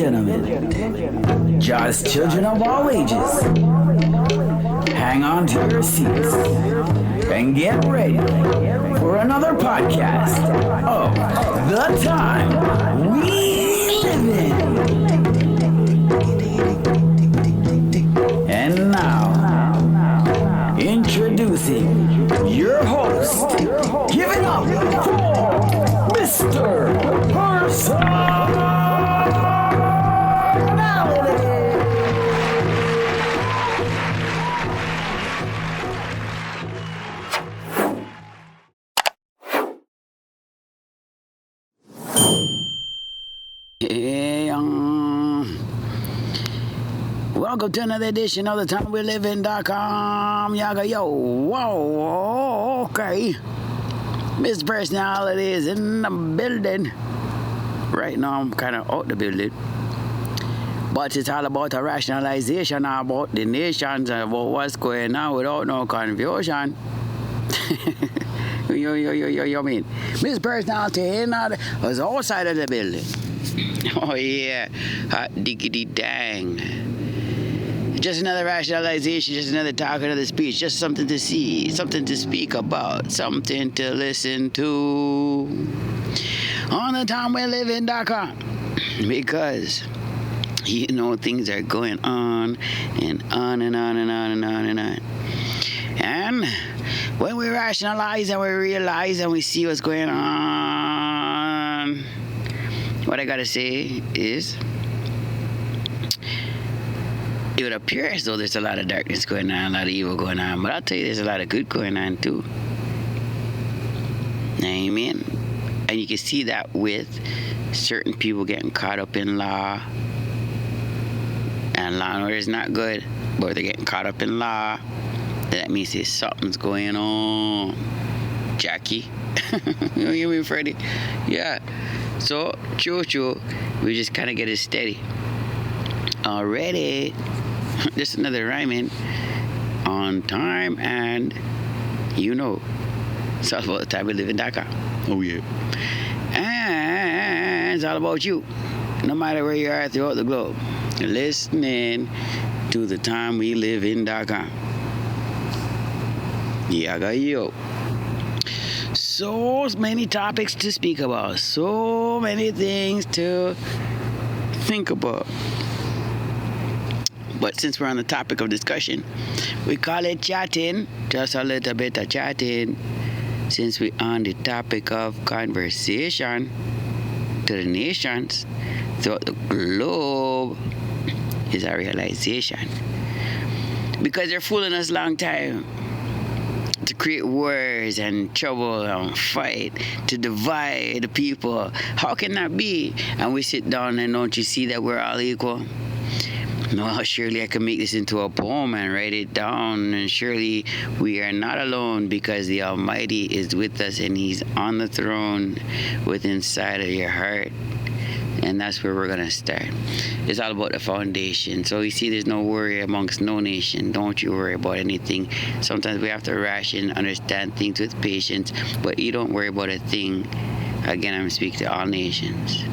gentlemen, just children of all ages, hang on to your seats and get ready for another podcast of The Time We Live In. And now, introducing your host, giving up for Mr. Personality. Welcome to another edition of the Time We Live In.com. Yaga yo, whoa, okay. Miss Personality is in the building. Right now, I'm kind of out the building. But it's all about a rationalization about the nations and about what's going on without no confusion. You mean? Miss Personality was outside of the building. Oh, yeah. Hot diggity dang. Just another rationalization, just another talk, another speech, just something to see, something to speak about, something to listen to on the Time We Live In.com. Because, you know, things are going on and on and on and on and on and on. And when we rationalize and we realize and we see what's going on, what I gotta say is, it would appear as though there's a lot of darkness going on, a lot of evil going on, but I'll tell you there's a lot of good going on too. Amen. And you can see that with certain people getting caught up in law. And law and order is not good, but they're getting caught up in law. That means there's something's going on. Jackie. You know what I mean, Freddie? Yeah. So, true, we just kind of get it steady. Already, just another rhyming on time, and you know, it's all about the Time We Live In.com. Oh yeah. And it's all about you, no matter where you are throughout the globe, listening to the Time We Live In.com. Yaga yo. So many topics to speak about, so many things to think about. But since we're on the topic of discussion, we call it chatting, just a little bit of chatting. Since we're on the topic of conversation to the nations throughout the globe, is a realization. Because they're fooling us a long time to create wars and trouble and fight, to divide the people. How can that be? And we sit down and don't you see that we're all equal? No, surely I can make this into a poem and write it down. And surely we are not alone because the Almighty is with us and He's on the throne within inside of your heart. And that's where we're going to start. It's all about the foundation. So you see, there's no worry amongst no nation. Don't you worry about anything. Sometimes we have to ration, understand things with patience. But you don't worry about a thing. Again, I'm speaking to all nations.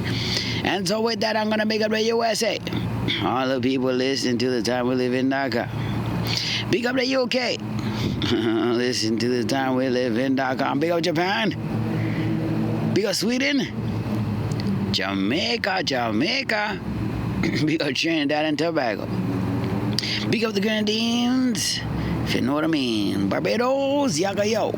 And so with that, I'm going to make up the USA. All the people listen to the Time We Live In.com. Big up the UK. Listen to the Time We Live In.com. Big up Japan. Big up Sweden. Jamaica. Big up Trinidad and Tobago. Big up the Grenadines. If you know what I mean. Barbados. Yaga yo.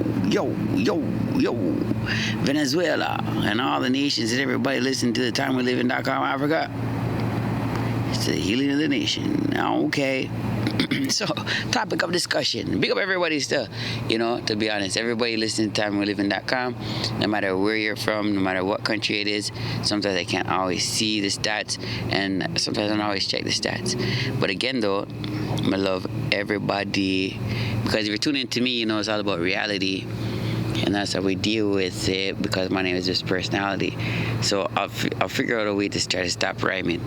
Venezuela. And all the nations and everybody listen to the Time We Live In.com. Africa. It's the healing of the nation. Okay. So, topic of discussion. Big up everybody still. You know, to be honest, everybody listening to Time We Live In.com, no matter where you're from, no matter what country it is. Sometimes I can't always see the stats, and sometimes I don't always check the stats. But again, though, I love everybody. Because if you're tuning to me, you know, it's all about reality. And that's how we deal with it, because my name is just Personality. So I'll figure out a way to try to stop rhyming.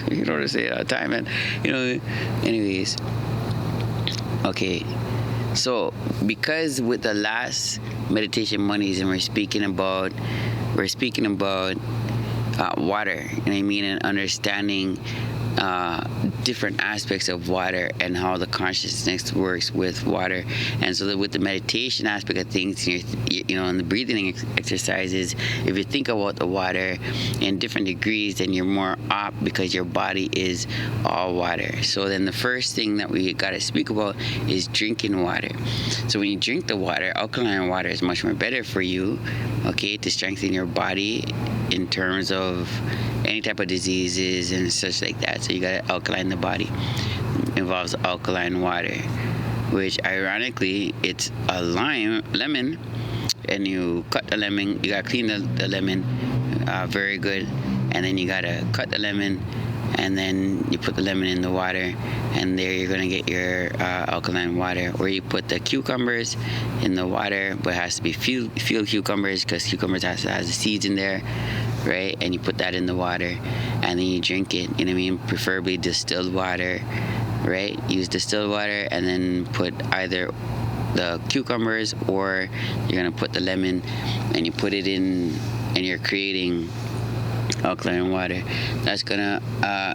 You know what I say all the time, man. You know, anyways. Okay. So because with the last meditation monies, and we're speaking about water, you know what I mean, and understanding different aspects of water and how the consciousness works with water. And so that with the meditation aspect of things, and the breathing exercises, if you think about the water in different degrees, then you're more up because your body is all water. So then the first thing that we got to speak about is drinking water. So when you drink the water, alkaline water is much more better for you, okay, to strengthen your body in terms of any type of diseases and such like that. So you got to alkaline the body. It involves alkaline water, which ironically it's a lemon, and you cut the lemon. You got to clean the lemon very good, and then you got to cut the lemon, and then you put the lemon in the water, and there you're gonna get your alkaline water. Or you put the cucumbers in the water, but it has to be field cucumbers, because cucumbers has the seeds in there, right? And you put that in the water, and then you drink it. You know what I mean? Preferably distilled water, right? Use distilled water, and then put either the cucumbers, or you're gonna put the lemon, and you put it in, and you're creating alkaline water. That's gonna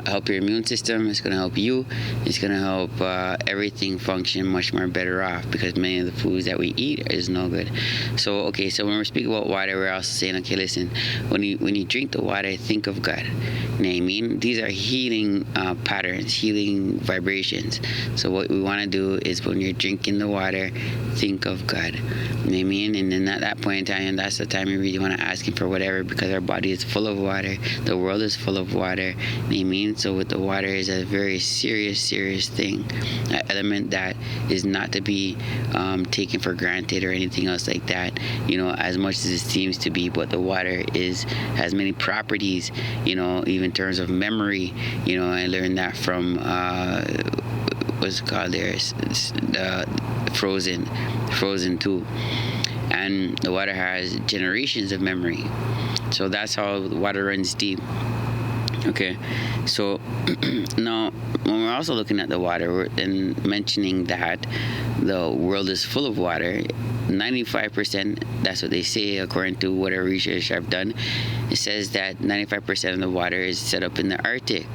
help your immune system. It's gonna help you. It's gonna help everything function much more better off, because many of the foods that we eat is no good. So okay, so when we're speaking about water, we're also saying, okay, listen, when you drink the water, think of God. You know what I mean? These are healing patterns, healing vibrations. So what we want to do is, when you're drinking the water, think of God. You know what I mean? And then at that point in time, that's the time you really want to ask Him for whatever, because our body is full of water. The world is full of water. You know what I mean? So with the water is a very serious thing, an element that is not to be taken for granted or anything else like that, as much as it seems to be. But the water has many properties, even in terms of memory. I learned that from what's it called there, Frozen 2. And the water has generations of memory. So that's how the water runs deep. Okay, so now when we're also looking at the water and mentioning that the world is full of water, 95%, that's what they say according to whatever research I've done. It says that 95% of the water is set up in the Arctic.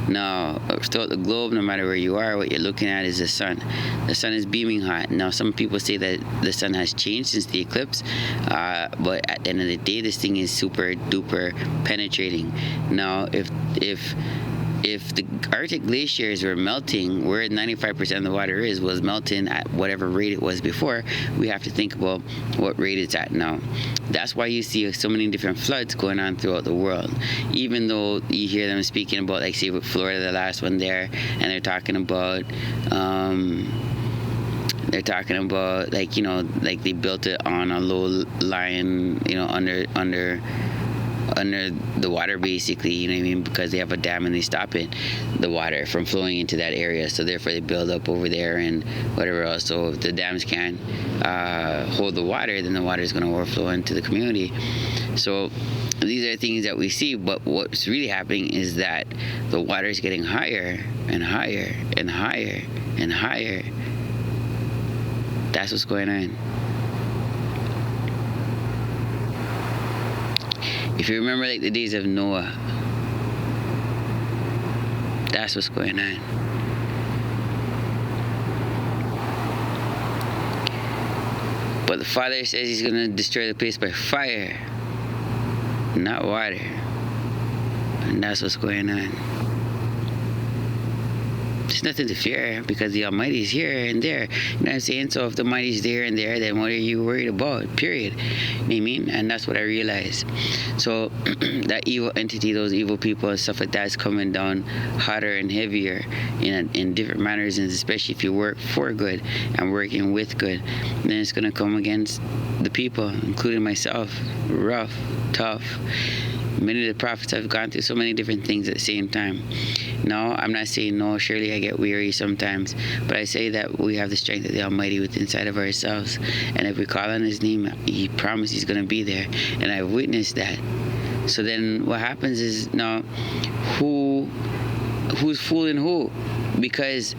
Now, throughout the globe, no matter where you are, what you're looking at is the sun. The sun is beaming hot. Now, some people say that the sun has changed since the eclipse, but at the end of the day, this thing is super duper penetrating. Now, if the Arctic glaciers were melting where 95% of the water was melting at whatever rate it was before, we have to think about what rate it's at now. That's why you see so many different floods going on throughout the world. Even though you hear them speaking about, like, say with Florida, the last one there, and they're talking about like they built it on a low line, under the water, basically, you know what I mean, because they have a dam and they stop the water from flowing into that area, so therefore they build up over there and whatever else. So if the dams can't hold the water, then the water is going to overflow into the community. So these are things that we see, but what's really happening is that the water is getting higher and higher and higher and higher. That's what's going on. If you remember, like, the days of Noah, that's what's going on. But the Father says He's going to destroy the place by fire, not water. And that's what's going on. There's nothing to fear, because the Almighty is here and there. You know what I'm saying? So if the Almighty is there and there, then what are you worried about? Period. You know what I mean? And that's what I realized. So that evil entity, those evil people and stuff like that, is coming down hotter and heavier in different manners, and especially if you work for good and working with good, then it's going to come against the people, including myself. Rough, tough. Many of the prophets have gone through so many different things at the same time. No, I'm not saying no, surely I get weary sometimes, but I say that we have the strength of the Almighty within inside of ourselves, and if we call on His name, He promised He's going to be there, and I've witnessed that. So then what happens is, now, who's fooling who? Because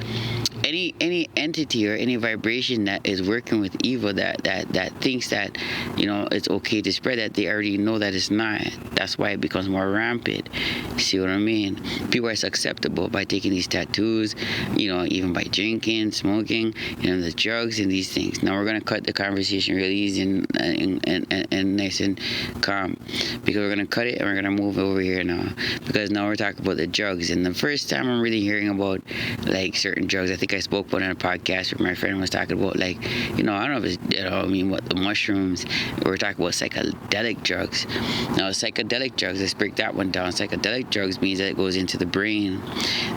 any entity or any vibration that is working with evil, that thinks that, it's okay to spread that, they already know that it's not. That's why it becomes more rampant. See what I mean? People are susceptible by taking these tattoos, even by drinking, smoking, the drugs and these things. Now we're gonna cut the conversation really easy and nice and calm, because we're gonna cut it and we're gonna move over here now, because now we're talking about the drugs. And the first time I'm really hearing about like certain drugs, I think I spoke about it on a podcast where my friend was talking about, like, I don't know if it's, what the mushrooms. We're talking about psychedelic drugs. Now, psychedelic drugs, let's break that one down. Psychedelic drugs means that it goes into the brain,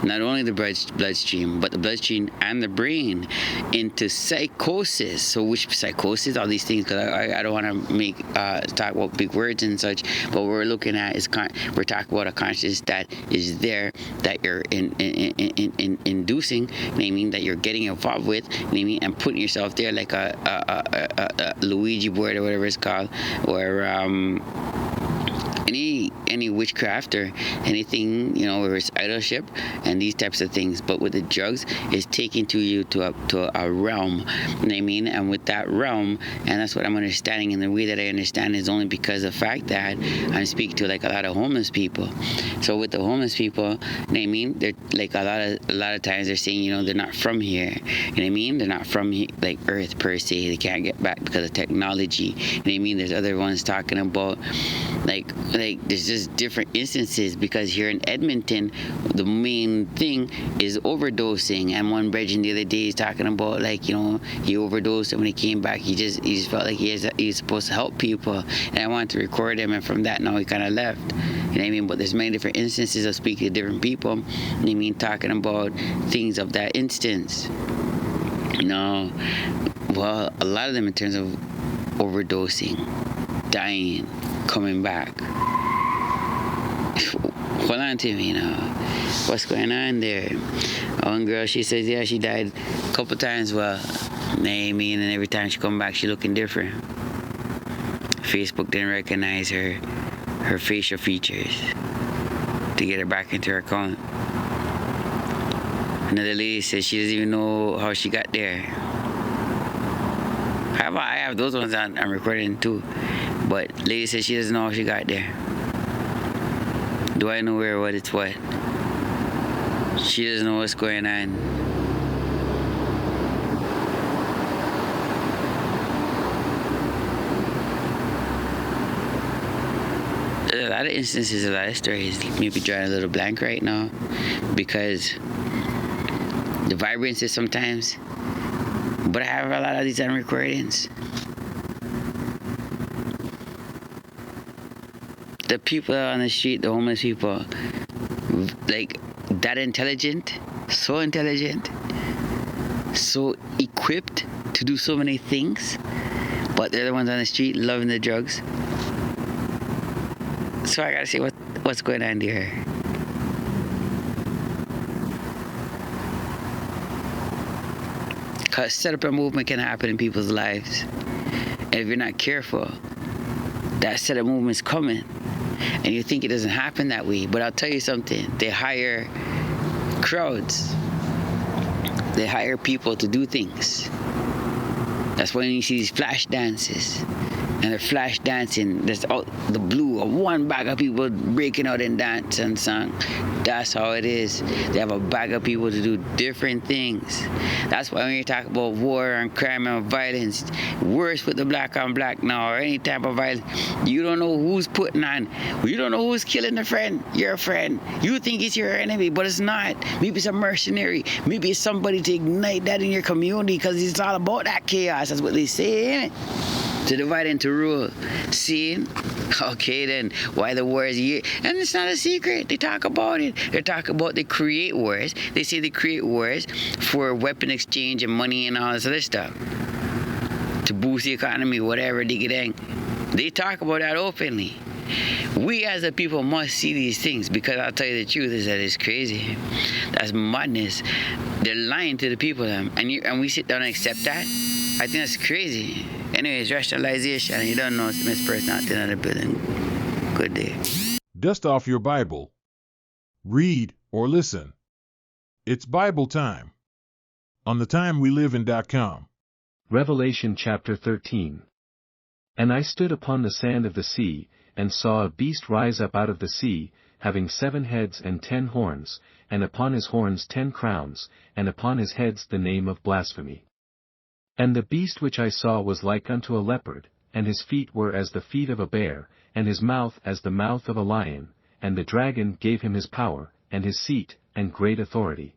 not only the bloodstream, but the bloodstream and the brain, into psychosis. So, which psychosis? All these things, because I don't want to talk about big words and such. But what we're looking at is we're talking about a consciousness that is there, that you're inducing, naming that you're getting involved with, naming, and putting yourself there like a Luigi board or whatever it's called, or any witchcraft or anything, where it's idolship and these types of things. But with the drugs, it's taking you to a realm, and with that realm, and that's what I'm understanding, and the way that I understand is only because of the fact that I'm speaking to like a lot of homeless people. So with the homeless people, they're like a lot of times they're saying, they're not from here. They're not from like Earth per se. They can't get back because of technology. There's other ones talking about like there's just different instances, because here in Edmonton, the main thing is overdosing. And one brethren the other day is talking about, like, he overdosed, and when he came back, he just felt like he's supposed to help people. And I wanted to record him, and from that, now he kind of left. But there's many different instances of speaking to different people, talking about things of that instance. Well, a lot of them in terms of overdosing, dying, coming back. Hold on to me now. What's going on there? One girl, she says, yeah, she died a couple times. Well, and every time she come back, she looking different. Facebook didn't recognize her facial features to get her back into her account. Another lady says she doesn't even know how she got there. I have those ones I'm recording too. But lady says she doesn't know how she got there. Do I know where, what, it's what? She doesn't know what's going on. There's a lot of instances, a lot of stories. Maybe drawing a little blank right now, because the vibrances sometimes. But I have a lot of these on recordings. The people on the street, the homeless people, like that intelligent, so equipped to do so many things, but they're the ones on the street loving the drugs. So I gotta see what's going on there. Because set up a movement can happen in people's lives, and if you're not careful, that set up movement's coming. And you think it doesn't happen that way, but I'll tell you something. They hire crowds. They hire people to do things. That's when you see these flash dances. And they're flash dancing. There's all the blue of one bag of people breaking out and dance and song. That's how it is. They have a bag of people to do different things. That's why when you talk about war and crime and violence, worse with the black on black now, or any type of violence, you don't know who's putting on. You don't know who's killing a friend, your friend. You think it's your enemy, but it's not. Maybe it's a mercenary. Maybe it's somebody to ignite that in your community, because it's all about that chaos. That's what they say, ain't it? To divide and to rule. See? Okay, then why the wars here? And it's not a secret. They talk about it. They talk about they create wars. They say they create wars for weapon exchange and money and all this other stuff, to boost the economy, whatever, dig-a-dang. They talk about that openly. We as a people must see these things, because I'll tell you the truth is that it's crazy. That's madness. They're lying to the people, and we sit down and accept that. I think that's crazy. Anyways, rationalization. You don't know, it's mispersonality in the building. Good day. Dust off your Bible. Read or listen. It's Bible time. on the time we live in.com. Revelation chapter 13. And I stood upon the sand of the sea, and saw a beast rise up out of the sea, having 7 heads and 10 horns, and upon his horns 10 crowns, and upon his heads the name of blasphemy. And the beast which I saw was like unto a leopard, and his feet were as the feet of a bear, and his mouth as the mouth of a lion, and the dragon gave him his power, and his seat, and great authority.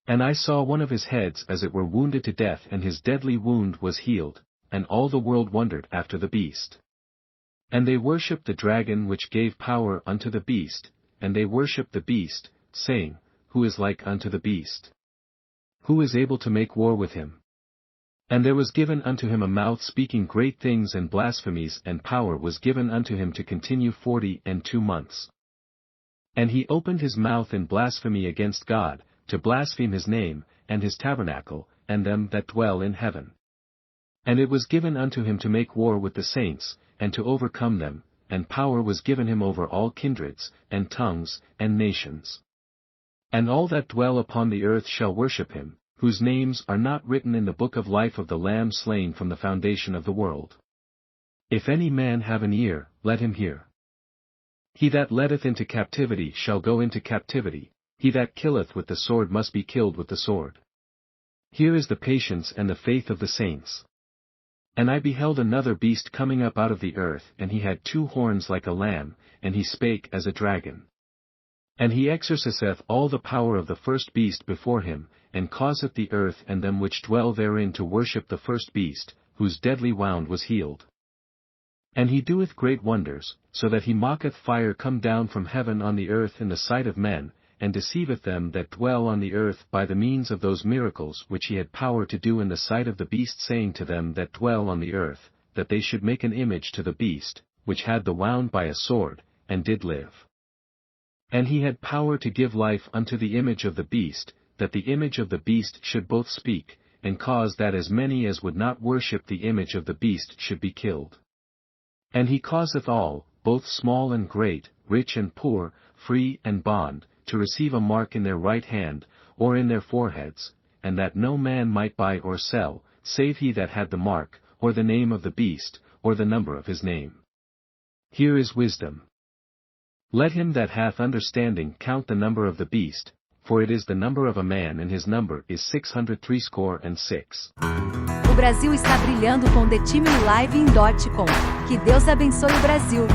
And I saw one of his heads as it were wounded to death, and his deadly wound was healed, and all the world wondered after the beast. And they worshipped the dragon which gave power unto the beast, and they worshipped the beast, saying, Who is like unto the beast? Who is able to make war with him? And there was given unto him a mouth speaking great things and blasphemies, and power was given unto him to continue 42 months. And he opened his mouth in blasphemy against God, to blaspheme his name, and his tabernacle, and them that dwell in heaven. And it was given unto him to make war with the saints, and to overcome them, and power was given him over all kindreds, and tongues, and nations. And all that dwell upon the earth shall worship him, whose names are not written in the book of life of the Lamb slain from the foundation of the world. If any man have an ear, let him hear. He that letteth into captivity shall go into captivity, he that killeth with the sword must be killed with the sword. Here is the patience and the faith of the saints. And I beheld another beast coming up out of the earth, and he had 2 horns like a lamb, and he spake as a dragon. And he exerciseth all the power of the first beast before him, and causeth the earth and them which dwell therein to worship the first beast, whose deadly wound was healed. And he doeth great wonders, so that he mocketh fire come down from heaven on the earth in the sight of men, and deceiveth them that dwell on the earth by the means of those miracles which he had power to do in the sight of the beast, saying to them that dwell on the earth, that they should make an image to the beast, which had the wound by a sword, and did live. And he had power to give life unto the image of the beast, that the image of the beast should both speak, and cause that as many as would not worship the image of the beast should be killed. And he causeth all, both small and great, rich and poor, free and bond, to receive a mark in their right hand, or in their foreheads, and that no man might buy or sell, save he that had the mark, or the name of the beast, or the number of his name. Here is wisdom. Let him that hath understanding count the number of the beast, for it is the number of a man, and his number is 666. O Brasil está brilhando com the time live em .com. Que Deus abençoe o Brasil.